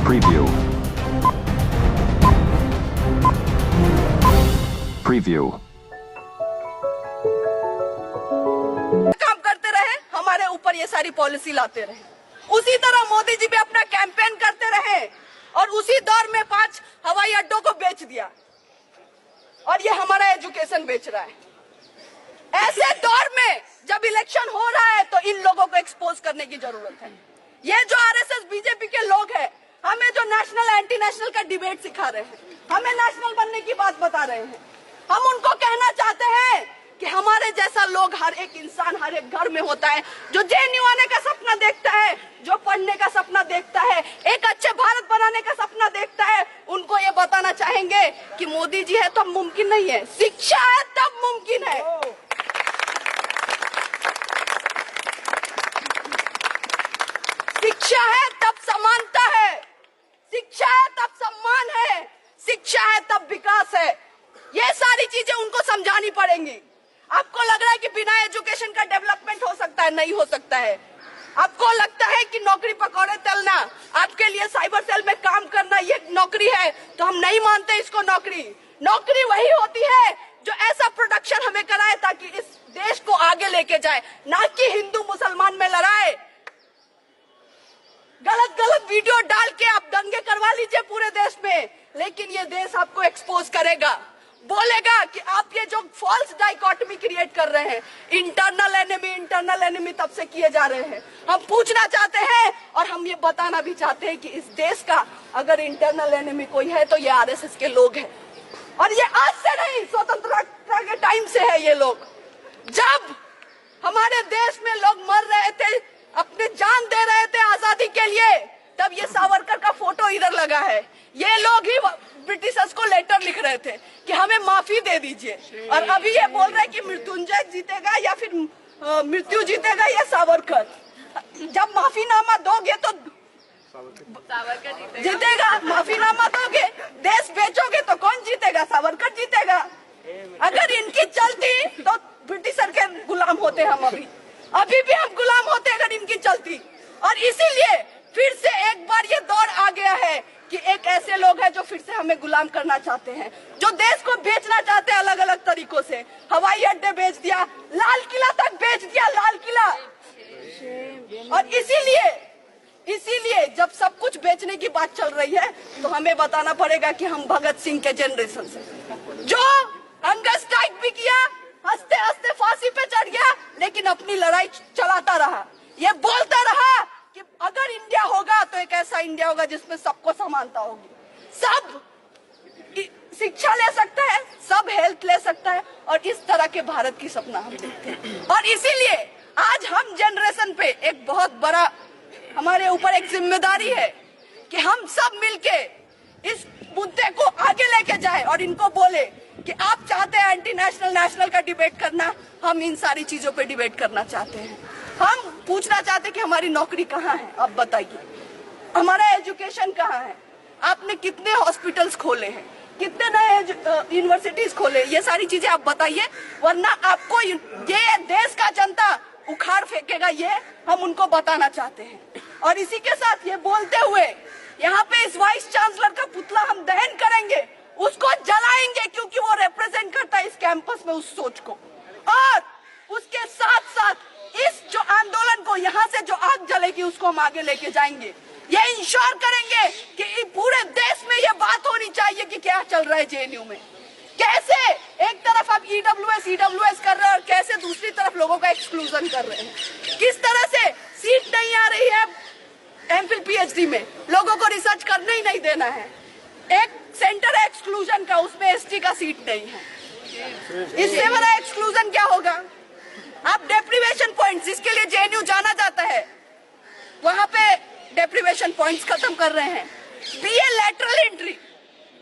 Preview. Preview. काम करते रहे, हमारे ऊपर ये सारी पॉलिसी लाते रहे। उसी तरह मोदी जी भी अपना कैंपेन करते रहे और उसी दौर में 5 हवाई अड्डों को बेच दिया और ये हमारा एजुकेशन बेच रहा है। ऐसे दौर में जब इलेक्शन हो रहा है तो इन लोगों को एक्सपोज करने की जरूरत है। ये जो आरएसएस बीजेपी के लोग हैं, हमें जो नेशनल एंटी नेशनल का डिबेट सिखा रहे हैं, हमें नेशनल बनने की बात बता रहे हैं, हम उनको कहना चाहते हैं कि हमारे जैसा लोग, हर एक इंसान हर एक घर में होता है, जो जेएनयू आने का सपना देखता है, जो पढ़ने का सपना देखता है, एक अच्छे भारत बनाने का सपना देखता है। उनको ये बताना चाहेंगे कि मोदी जी है तब मुमकिन नहीं है, शिक्षा है तब मुमकिन है। शिक्षा है तब समानता है, शिक्षा है तब सम्मान है, शिक्षा है तब विकास है। ये सारी चीजें उनको समझानी पड़ेंगी। आपको लग रहा है कि बिना एजुकेशन का डेवलपमेंट हो सकता है? नहीं हो सकता है। आपको लगता है कि नौकरी पकौड़े तलना, आपके लिए साइबर सेल में काम करना ये नौकरी है, तो हम नहीं मानते इसको नौकरी। नौकरी वही होती है जो ऐसा प्रोडक्शन हमें कराए ताकि इस देश को आगे लेके जाए, ना कि हिंदू मुसलमान में लड़ाए। गलत गलत वीडियो डाल के आप दंगे करवा लीजिए पूरे देश में, लेकिन ये देश आपको एक्सपोज करेगा, बोलेगा कि आप ये जो फॉल्स डाइकोटमी क्रिएट कर रहे हैं, इंटरनल एनिमी तब से किए जा रहे हैं। हम पूछना चाहते हैं और हम ये बताना भी चाहते हैं कि इस देश का अगर इंटरनल एनिमी कोई है तो ये आरएसएस के लोग हैं। और ये आज से नहीं, स्वतंत्रता के टाइम से है। ये लोग, जब हमारे देश में लोग मर रहे थे, अपने जान दे रहे थे आजादी के लिए, तब ये सावरकर का फोटो इधर लगा है। ये लोग ही ब्रिटिशर्स को लेटर लिख रहे थे कि हमें माफी दे दीजिए, और अभी ये बोल रहे हैं कि मृत्युंजय जीतेगा या फिर मृत्यु जीतेगा या सावरकर। जब माफीनामा दोगे तो सावरकर जीतेगा, माफीनामा दोगे, देश बेचोगे तो कौन जीतेगा? सावरकर जीतेगा। अगर इनकी चलती तो ब्रिटिशर के गुलाम होते हम, अभी भी हम गुलाम होते अगर इनकी चलती। और इसीलिए फिर से एक बार ये दौर आ गया है कि एक ऐसे लोग हैं जो फिर से हमें गुलाम करना चाहते हैं, जो देश को बेचना चाहते हैं अलग अलग तरीकों से। हवाई अड्डे बेच दिया, लाल किला तक बेच दिया, लाल किला। और इसीलिए जब सब कुछ बेचने की बात चल रही है तो हमें बताना पड़ेगा कि हम भगत सिंह के जनरेशन से, जो हंगर स्ट्राइक भी किया, हंसते हंसते फांसी पे चढ़ गया, लेकिन अपनी लड़ाई चलाता रहा। ये बोलता रहा कि अगर इंडिया होगा तो एक ऐसा इंडिया होगा जिसमें सबको समानता होगी, सब शिक्षा ले सकता है, सब हेल्थ ले सकता है, और इस तरह के भारत की सपना हम देखते हैं। और इसीलिए आज हम जनरेशन पे एक बहुत बड़ा हमारे ऊपर एक जिम्मेदारी है कि हम सब मिलके इस मुद्दे को आगे लेके जाए और इनको बोले कि आप चाहते हैं एंटी नेशनल नेशनल का डिबेट करना, हम इन सारी चीजों पे डिबेट करना चाहते हैं। हम पूछना चाहते हैं कि हमारी नौकरी कहाँ है, आप बताइए। हमारा एजुकेशन कहाँ है? आपने कितने हॉस्पिटल्स खोले हैं, कितने नए यूनिवर्सिटीज खोले, ये सारी चीजें आप बताइए, वरना आपको ये देश का जनता उखाड़ फेंकेगा। ये हम उनको बताना चाहते हैं। और इसी के साथ ये बोलते हुए यहाँ पे इस वाइस चांसलर का पुतला हम दहन करेंगे, उसको जलाएंगे, क्योंकि वो रिप्रेजेंट करता है इस कैंपस में उस सोच को। और उसके साथ साथ इस जो आंदोलन को, यहाँ से जो आग जलेगी, उसको हम आगे लेके जाएंगे। ये इंश्योर करेंगे कि पूरे देश में ये बात होनी चाहिए कि क्या चल रहा है जेएनयू में, कैसे एक तरफ आप ईडब्ल्यूएस कर रहे हैं और कैसे दूसरी तरफ लोगों का एक्सक्लूजन कर रहे हैं। किस तरह से सीट नहीं आ रही है एमफिल पीएचडी में, लोगों को रिसर्च करने ही नहीं देना है। एक सेंटर है एक्सक्लूजन का, उसमें एसटी का सीट नहीं है। इससे बड़ा एक्सक्लूजन क्या होगा? आप डेप्रीवेशन पॉइंट्स, जिसके लिए जेएनयू जाना जाता है, वहां पे डेप्रीवेशन पॉइंट्स खत्म कर रहे हैं। बीए लैटरल एंट्री,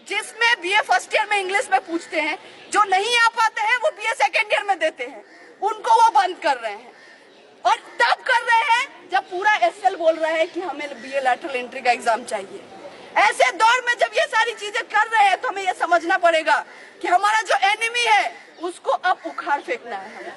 जिसमें बीए फर्स्ट ईयर में इंग्लिश में पूछते हैं, जो नहीं आ पाते हैं वो बीए सेकेंड ईयर में देते हैं, उनको वो बंद कर रहे हैं। और तब कर रहे हैं जब पूरा एसएल बोल रहा है कि हमें बीए लैटरल एंट्री का एग्जाम चाहिए। ऐसे दौर में जब ये सारी चीजें कर रहे हैं तो हमें ये समझना पड़ेगा कि हमारा जो एनिमी है उसको अब उखाड़ फेंकना है हमें।